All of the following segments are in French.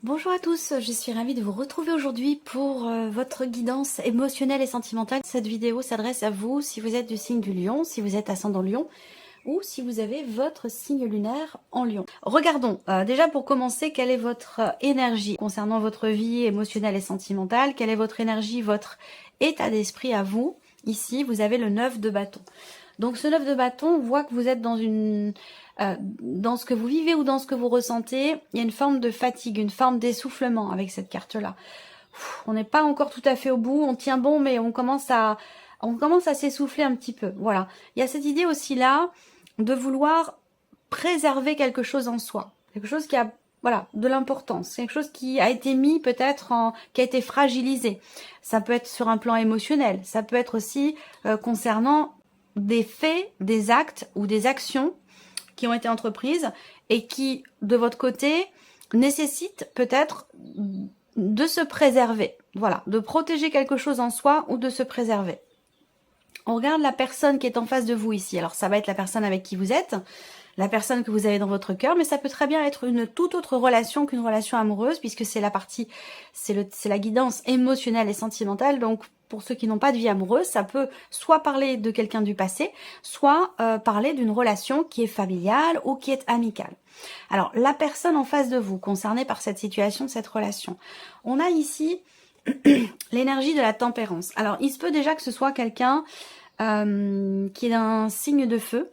Bonjour à tous, je suis ravie de vous retrouver aujourd'hui pour votre guidance émotionnelle et sentimentale. Cette vidéo s'adresse à vous si vous êtes du signe du Lion, si vous êtes ascendant Lion ou si vous avez votre signe lunaire en Lion. Regardons déjà pour commencer quelle est votre énergie concernant votre vie émotionnelle et sentimentale, quelle est votre énergie, votre état d'esprit à vous. Ici, vous avez le 9 de bâton. Donc ce 9 de bâton, on voit que vous êtes dans ce que vous vivez ou dans ce que vous ressentez, il y a une forme de fatigue, une forme d'essoufflement avec cette carte-là. On n'est pas encore tout à fait au bout, on tient bon, mais on commence à s'essouffler un petit peu. Voilà. Il y a cette idée aussi là de vouloir préserver quelque chose en soi, quelque chose qui a de l'importance, quelque chose qui a été mis peut-être qui a été fragilisé. Ça peut être sur un plan émotionnel, ça peut être aussi concernant des faits, des actes ou des actions qui ont été entreprises et qui, de votre côté, nécessitent peut-être de se préserver. Voilà, de protéger quelque chose en soi ou de se préserver. On regarde la personne qui est en face de vous ici. Alors, ça va être la personne avec qui vous êtes, la personne que vous avez dans votre cœur, mais ça peut très bien être une toute autre relation qu'une relation amoureuse, puisque c'est la partie, c'est la guidance émotionnelle et sentimentale. Donc, pour ceux qui n'ont pas de vie amoureuse, ça peut soit parler de quelqu'un du passé, soit parler d'une relation qui est familiale ou qui est amicale. Alors, la personne en face de vous, concernée par cette situation, cette relation, on a ici l'énergie de la tempérance. Alors, il se peut déjà que ce soit quelqu'un qui est d'un signe de feu,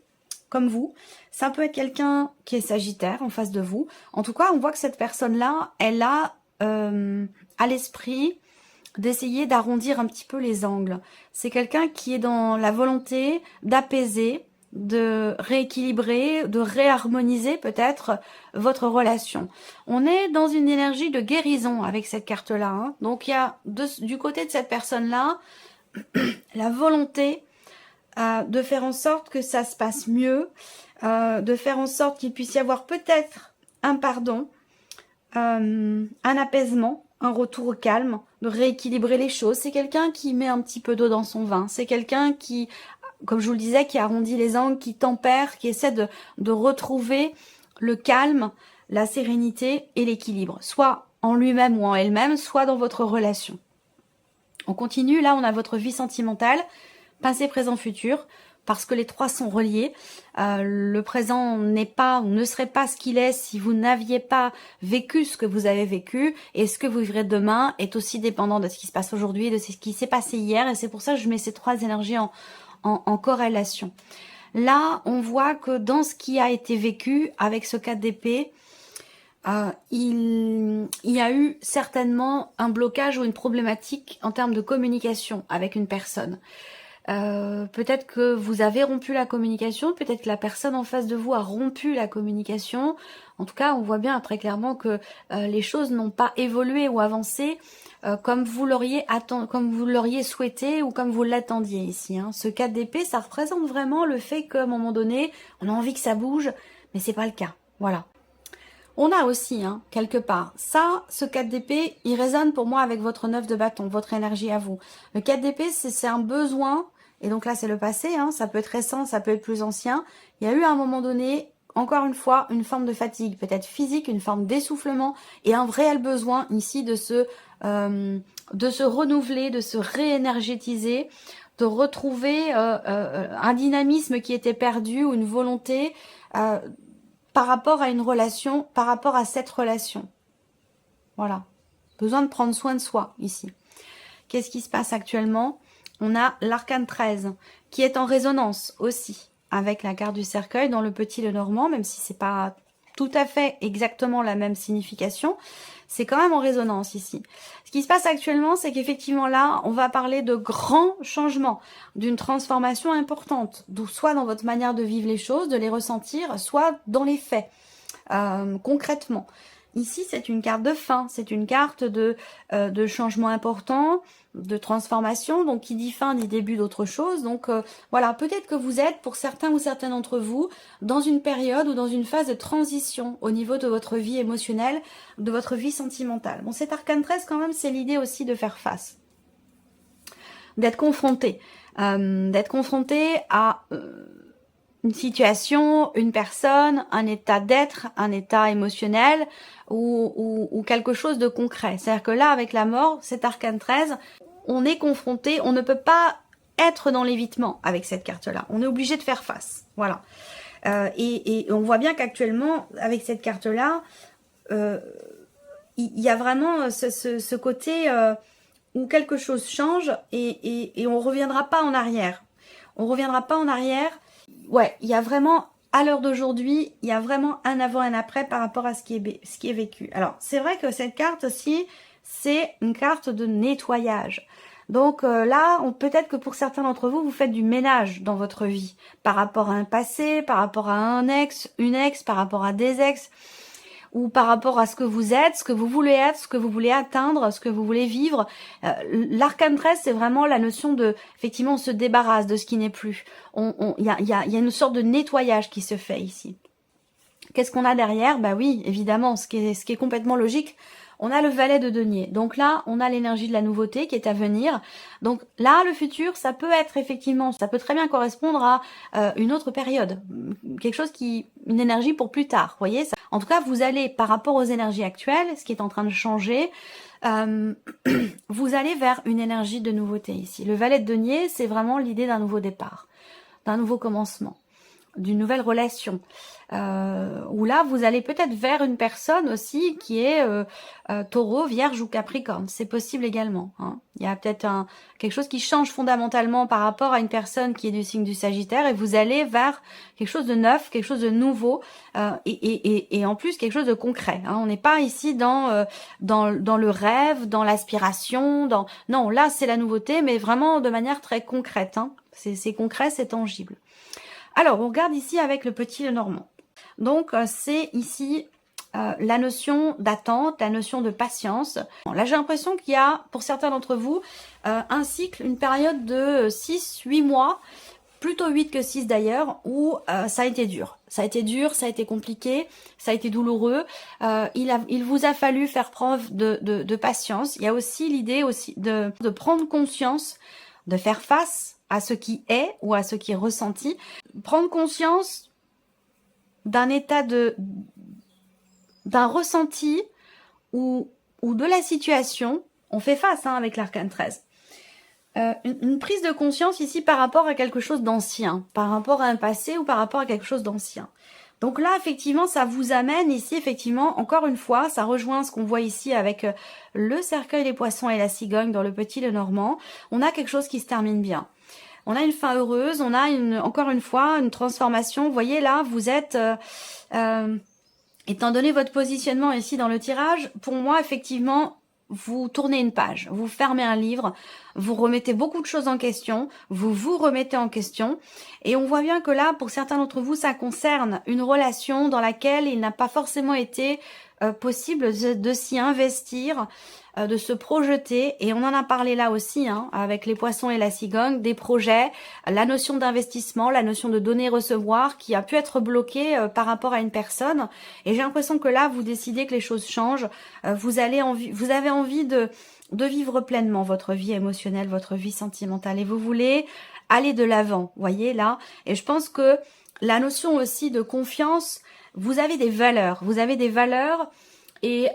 comme vous. Ça peut être quelqu'un qui est sagittaire en face de vous. En tout cas, on voit que cette personne-là, elle a à l'esprit d'essayer d'arrondir un petit peu les angles. C'est quelqu'un qui est dans la volonté d'apaiser, de rééquilibrer, de réharmoniser peut-être votre relation. On est dans une énergie de guérison avec cette carte-là. Hein. Donc il y a du côté de cette personne-là la volonté de faire en sorte que ça se passe mieux, de faire en sorte qu'il puisse y avoir peut-être un pardon, un apaisement, un retour au calme, de rééquilibrer les choses. C'est quelqu'un qui met un petit peu d'eau dans son vin. C'est quelqu'un qui, comme je vous le disais, qui arrondit les angles, qui tempère, qui essaie de retrouver le calme, la sérénité et l'équilibre, soit en lui-même ou en elle-même, soit dans votre relation. On continue, là on a votre vie sentimentale, passé, présent, futur, parce que les trois sont reliés. Le présent n'est pas ou ne serait pas ce qu'il est si vous n'aviez pas vécu ce que vous avez vécu, et ce que vous vivrez demain est aussi dépendant de ce qui se passe aujourd'hui, de ce qui s'est passé hier, et c'est pour ça que je mets ces trois énergies en corrélation. Là, on voit que dans ce qui a été vécu avec ce 4 d'épée, il y a eu certainement un blocage ou une problématique en termes de communication avec une personne. Peut-être que vous avez rompu la communication, peut-être que la personne en face de vous a rompu la communication. En tout cas, on voit bien très clairement que les choses n'ont pas évolué ou avancé comme vous l'auriez souhaité ou comme vous l'attendiez ici. Hein. Ce 4 d'épée, ça représente vraiment le fait qu'à un moment donné, on a envie que ça bouge, mais c'est pas le cas. Voilà. On a aussi, hein, quelque part, ça, ce 4 d'épée, il résonne pour moi avec votre 9 de bâton, votre énergie à vous. Le 4 d'épée, c'est un besoin, et donc là, c'est le passé, hein, ça peut être récent, ça peut être plus ancien. Il y a eu à un moment donné, encore une fois, une forme de fatigue, peut-être physique, une forme d'essoufflement, et un réel besoin ici de se renouveler, de se réénergétiser, de retrouver un dynamisme qui était perdu ou une volonté par rapport à une relation, par rapport à cette relation. Voilà. Besoin de prendre soin de soi, ici. Qu'est-ce qui se passe actuellement? On a l'arcane 13, qui est en résonance aussi avec la carte du cercueil dans le petit Lenormand, même si c'est pas tout à fait exactement la même signification, c'est quand même en résonance ici. Ce qui se passe actuellement, c'est qu'effectivement là, on va parler de grands changements, d'une transformation importante, soit dans votre manière de vivre les choses, de les ressentir, soit dans les faits, concrètement. Ici, c'est une carte de fin, c'est une carte de changement important, de transformation, donc qui dit fin dit début d'autre chose. Donc voilà, peut-être que vous êtes, pour certains ou certaines d'entre vous, dans une période ou dans une phase de transition au niveau de votre vie émotionnelle, de votre vie sentimentale. Bon, cet arcane 13, quand même, c'est l'idée aussi de faire face, d'être confronté à une situation, une personne, un état d'être, un état émotionnel ou quelque chose de concret. C'est-à-dire que là, avec la mort, cet arcane 13, on est confronté, on ne peut pas être dans l'évitement avec cette carte-là. On est obligé de faire face. Voilà. Et on voit bien qu'actuellement, avec cette carte-là, il y a vraiment ce côté où quelque chose change et on ne reviendra pas en arrière. On ne reviendra pas en arrière. Ouais, il y a vraiment, à l'heure d'aujourd'hui, il y a vraiment un avant et un après par rapport à ce qui est vécu. Alors, c'est vrai que cette carte aussi, c'est une carte de nettoyage. Donc là, peut-être que pour certains d'entre vous, vous faites du ménage dans votre vie par rapport à un passé, par rapport à un ex, une ex, par rapport à des ex, ou par rapport à ce que vous êtes, ce que vous voulez être, ce que vous voulez atteindre, ce que vous voulez vivre. L'arcane 13, c'est vraiment la notion de, effectivement, on se débarrasse de ce qui n'est plus. Il y a une sorte de nettoyage qui se fait ici. Qu'est-ce qu'on a derrière? Bah oui, évidemment, ce qui est complètement logique. On a le valet de denier. Donc là, on a l'énergie de la nouveauté qui est à venir. Donc là, le futur, ça peut être effectivement, ça peut très bien correspondre à une autre période. Quelque chose une énergie pour plus tard, vous voyez. En tout cas, vous allez, par rapport aux énergies actuelles, ce qui est en train de changer, vous allez vers une énergie de nouveauté ici. Le valet de denier, c'est vraiment l'idée d'un nouveau départ, d'un nouveau commencement, d'une nouvelle relation. Où là, vous allez peut-être vers une personne aussi qui est taureau, vierge ou capricorne. C'est possible également. Hein. Il y a peut-être quelque chose qui change fondamentalement par rapport à une personne qui est du signe du Sagittaire et vous allez vers quelque chose de neuf, quelque chose de nouveau et en plus quelque chose de concret. Hein. On n'est pas ici dans le rêve, dans l'aspiration. Non, là, c'est la nouveauté, mais vraiment de manière très concrète. Hein. C'est concret, c'est tangible. Alors, on regarde ici avec le petit Lenormand. Donc, c'est ici la notion d'attente, la notion de patience. Là, j'ai l'impression qu'il y a, pour certains d'entre vous, un cycle, une période de 6-8 mois, plutôt 8 que 6 d'ailleurs, où ça a été dur. Ça a été dur, ça a été compliqué, ça a été douloureux. Il vous a fallu faire preuve de patience. Il y a aussi l'idée aussi de prendre conscience, de faire face à ce qui est ou à ce qui est ressenti. Prendre conscience d'un état d'un ressenti ou de la situation. On fait face avec l'arcane 13. Une prise de conscience ici par rapport à quelque chose d'ancien, par rapport à un passé ou par rapport à quelque chose d'ancien. Donc là, effectivement, ça vous amène ici, effectivement, encore une fois, ça rejoint ce qu'on voit ici avec le cercueil des poissons et la cigogne dans le petit Lenormand. On a quelque chose qui se termine bien. On a une fin heureuse, on a encore une fois une transformation. Vous voyez là, vous êtes, étant donné votre positionnement ici dans le tirage, pour moi effectivement, vous tournez une page, vous fermez un livre, vous remettez beaucoup de choses en question, vous vous remettez en question. Et on voit bien que là, pour certains d'entre vous, ça concerne une relation dans laquelle il n'a pas forcément été possible de s'y investir, de se projeter, et on en a parlé là aussi, hein, avec les poissons et la cigogne, des projets, la notion d'investissement, la notion de donner-recevoir qui a pu être bloquée par rapport à une personne, et j'ai l'impression que là, vous décidez que les choses changent, vous avez envie de vivre pleinement votre vie émotionnelle, votre vie sentimentale, et vous voulez aller de l'avant, voyez là, et je pense que la notion aussi de confiance, vous avez des valeurs et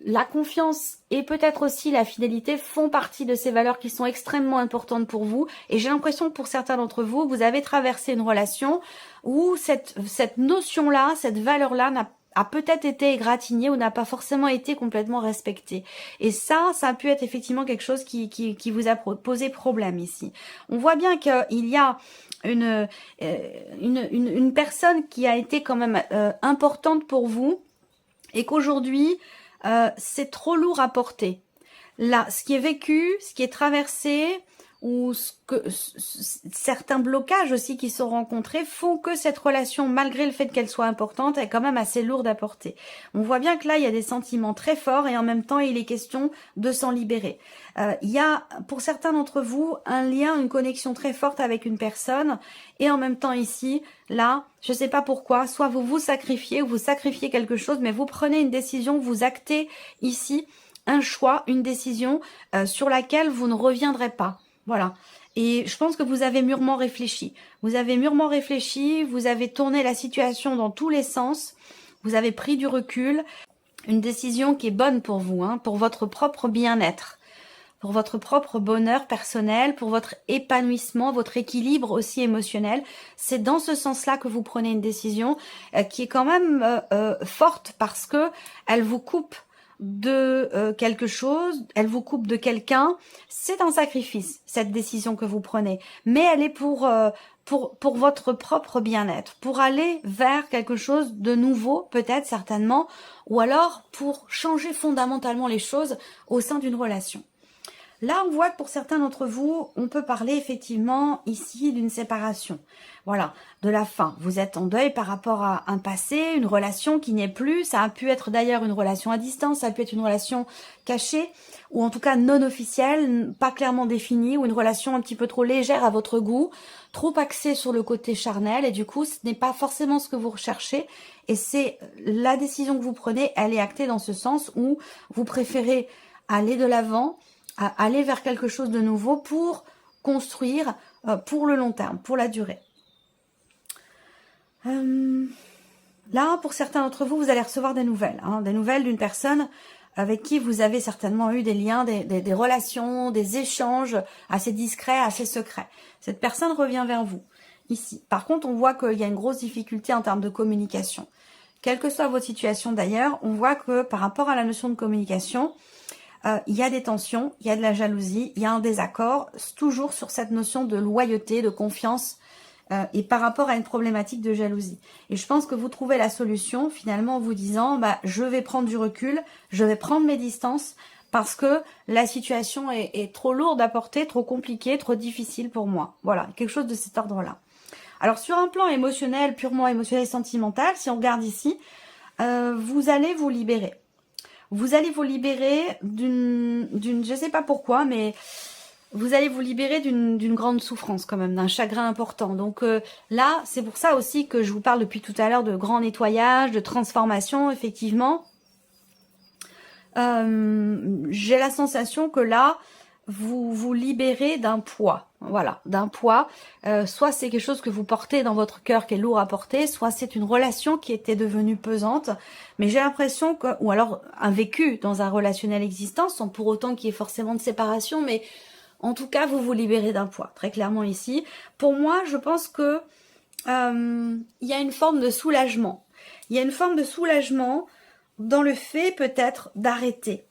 la confiance et peut-être aussi la fidélité font partie de ces valeurs qui sont extrêmement importantes pour vous. Et j'ai l'impression que pour certains d'entre vous, vous avez traversé une relation où cette notion-là, cette valeur-là a peut-être été égratignée ou n'a pas forcément été complètement respectée. Et ça a pu être effectivement quelque chose qui vous a posé problème ici. On voit bien qu'il y a une personne qui a été quand même importante pour vous et qu'aujourd'hui, c'est trop lourd à porter. Là, ce qui est vécu, ce qui est traversé, ou certains blocages aussi qui sont rencontrés font que cette relation, malgré le fait qu'elle soit importante, est quand même assez lourde à porter. On voit bien que là, il y a des sentiments très forts et en même temps, il est question de s'en libérer. Il y a, pour certains d'entre vous, un lien, une connexion très forte avec une personne et en même temps ici, là, je ne sais pas pourquoi, soit vous vous sacrifiez ou vous sacrifiez quelque chose, mais vous prenez une décision, vous actez ici un choix, une décision sur laquelle vous ne reviendrez pas. Voilà. Et je pense que vous avez mûrement réfléchi. Vous avez mûrement réfléchi, vous avez tourné la situation dans tous les sens, vous avez pris du recul, une décision qui est bonne pour vous, hein, pour votre propre bien-être, pour votre propre bonheur personnel, pour votre épanouissement, votre équilibre aussi émotionnel. C'est dans ce sens-là que vous prenez une décision qui est quand même forte parce que elle vous coupe de quelque chose, elle vous coupe de quelqu'un. C'est un sacrifice, cette décision que vous prenez, mais elle est pour votre propre bien-être, pour aller vers quelque chose de nouveau, peut-être, certainement, ou alors pour changer fondamentalement les choses au sein d'une relation. Là, on voit que pour certains d'entre vous, on peut parler effectivement ici d'une séparation. Voilà, de la fin. Vous êtes en deuil par rapport à un passé, une relation qui n'est plus. Ça a pu être d'ailleurs une relation à distance, ça a pu être une relation cachée, ou en tout cas non officielle, pas clairement définie, ou une relation un petit peu trop légère à votre goût, trop axée sur le côté charnel, et du coup, ce n'est pas forcément ce que vous recherchez. Et c'est la décision que vous prenez, elle est actée dans ce sens où vous préférez aller de l'avant, à aller vers quelque chose de nouveau pour construire pour le long terme, pour la durée. Là, pour certains d'entre vous, vous allez recevoir des nouvelles, hein, des nouvelles d'une personne avec qui vous avez certainement eu des liens, des relations, des échanges assez discrets, assez secrets. Cette personne revient vers vous, ici. Par contre, on voit qu'il y a une grosse difficulté en termes de communication. Quelle que soit votre situation d'ailleurs, on voit que par rapport à la notion de communication, il y a des tensions, il y a de la jalousie, il y a un désaccord, toujours sur cette notion de loyauté, de confiance, et par rapport à une problématique de jalousie. Et je pense que vous trouvez la solution finalement en vous disant, je vais prendre du recul, je vais prendre mes distances, parce que la situation est trop lourde à porter, trop compliquée, trop difficile pour moi. Voilà, quelque chose de cet ordre-là. Alors sur un plan émotionnel, purement émotionnel et sentimental, si on regarde ici, vous allez vous libérer. Vous allez vous libérer d'une, je sais pas pourquoi, mais vous allez vous libérer d'une grande souffrance quand même, d'un chagrin important. Donc là, c'est pour ça aussi que je vous parle depuis tout à l'heure de grand nettoyage, de transformation, effectivement. J'ai la sensation que là, vous vous libérez d'un poids, voilà, d'un poids. Soit c'est quelque chose que vous portez dans votre cœur qui est lourd à porter, soit c'est une relation qui était devenue pesante. Mais j'ai l'impression que, ou alors un vécu dans un relationnel existant, sans pour autant qu'il y ait forcément de séparation, mais en tout cas, vous vous libérez d'un poids, très clairement ici. Pour moi, je pense que il y a une forme de soulagement. Il y a une forme de soulagement dans le fait peut-être d'arrêter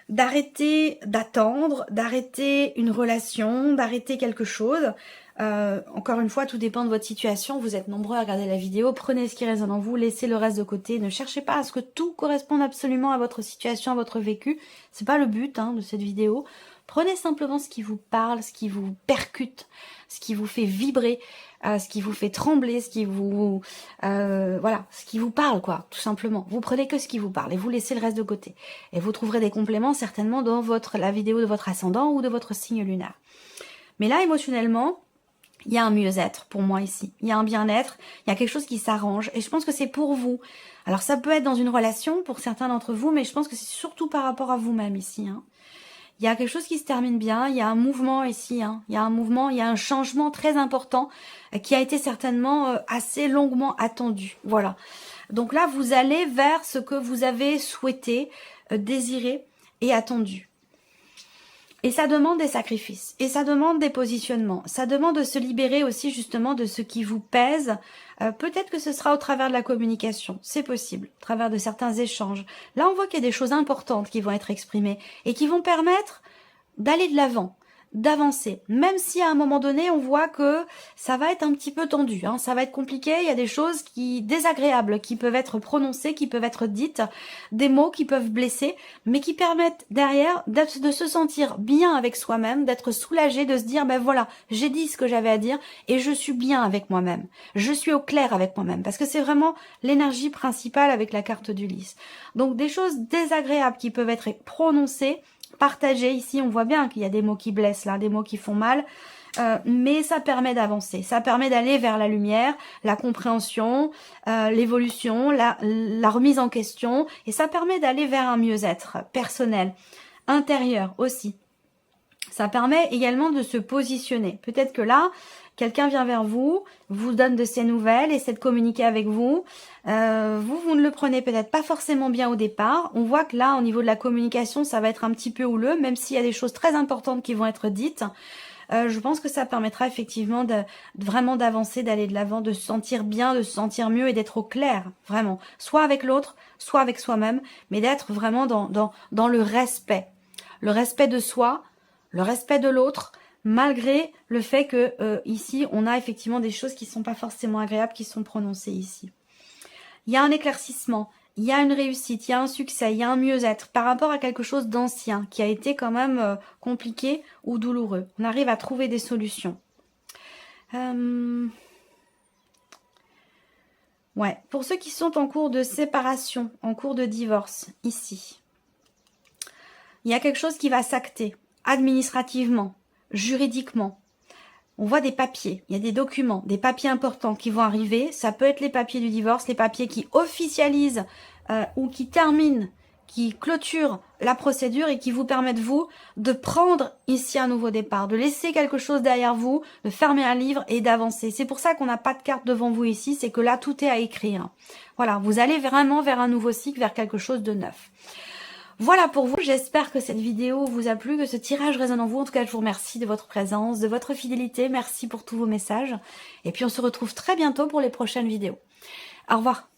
d'attendre, d'arrêter une relation, d'arrêter quelque chose. Encore une fois, tout dépend de votre situation. Vous êtes nombreux à regarder la vidéo. Prenez ce qui résonne en vous, laissez le reste de côté. Ne cherchez pas à ce que tout corresponde absolument à votre situation, à votre vécu. C'est pas le but de cette vidéo. Prenez simplement ce qui vous parle, ce qui vous percute, ce qui vous fait vibrer, ce qui vous fait trembler, ce qui vous voilà, ce qui vous parle quoi, tout simplement. Vous prenez que ce qui vous parle et vous laissez le reste de côté. Et vous trouverez des compléments certainement dans la vidéo de votre ascendant ou de votre signe lunaire. Mais là, émotionnellement, il y a un mieux-être pour moi ici. Il y a un bien-être, il y a quelque chose qui s'arrange et je pense que c'est pour vous. Alors ça peut être dans une relation pour certains d'entre vous, mais je pense que c'est surtout par rapport à vous-même ici. Il y a quelque chose qui se termine bien, il y a un mouvement ici, il y a un mouvement, il y a un changement très important qui a été certainement assez longuement attendu. Voilà. Donc là, vous allez vers ce que vous avez souhaité, désiré et attendu. Et ça demande des sacrifices, et ça demande des positionnements, ça demande de se libérer aussi justement de ce qui vous pèse. Peut-être que ce sera au travers de la communication, c'est possible, au travers de certains échanges. Là, on voit qu'il y a des choses importantes qui vont être exprimées et qui vont permettre d'aller de l'avant, d'avancer. Même si à un moment donné, on voit que ça va être un petit peu tendu, ça va être compliqué, il y a des choses désagréables qui peuvent être prononcées, qui peuvent être dites, des mots qui peuvent blesser, mais qui permettent derrière de se sentir bien avec soi-même, d'être soulagé, de se dire, ben voilà, j'ai dit ce que j'avais à dire et je suis bien avec moi-même. Je suis au clair avec moi-même, parce que c'est vraiment l'énergie principale avec la carte d'Ulysse. Donc des choses désagréables qui peuvent être prononcées, partagé. Ici, on voit bien qu'il y a des mots qui blessent, là, des mots qui font mal, mais ça permet d'avancer, ça permet d'aller vers la lumière, la compréhension, l'évolution, la remise en question, et ça permet d'aller vers un mieux-être personnel, intérieur aussi. Ça permet également de se positionner. Peut-être que là, quelqu'un vient vers vous, vous donne de ses nouvelles, essaie de communiquer avec vous. Vous ne le prenez peut-être pas forcément bien au départ. On voit que là, au niveau de la communication, ça va être un petit peu houleux, même s'il y a des choses très importantes qui vont être dites. Je pense que ça permettra effectivement vraiment d'avancer, d'aller de l'avant, de se sentir bien, de se sentir mieux et d'être au clair, vraiment. Soit avec l'autre, soit avec soi-même, mais d'être vraiment dans le respect. Le respect de soi, le respect de l'autre, malgré le fait que ici, on a effectivement des choses qui ne sont pas forcément agréables qui sont prononcées ici. Il y a un éclaircissement, il y a une réussite, il y a un succès, il y a un mieux-être par rapport à quelque chose d'ancien qui a été quand même compliqué ou douloureux. On arrive à trouver des solutions. Ouais, pour ceux qui sont en cours de séparation, en cours de divorce, ici, il y a quelque chose qui va s'acter administrativement, juridiquement. On voit des papiers, il y a des documents, des papiers importants qui vont arriver. Ça peut être les papiers du divorce, les papiers qui officialisent ou qui terminent, qui clôturent la procédure et qui vous permettent, vous, de prendre ici un nouveau départ, de laisser quelque chose derrière vous, de fermer un livre et d'avancer. C'est pour ça qu'on n'a pas de carte devant vous ici, c'est que là, tout est à écrire. Voilà, vous allez vraiment vers un nouveau cycle, vers quelque chose de neuf. Voilà pour vous, j'espère que cette vidéo vous a plu, que ce tirage résonne en vous. En tout cas, je vous remercie de votre présence, de votre fidélité. Merci pour tous vos messages. Et puis, on se retrouve très bientôt pour les prochaines vidéos. Au revoir.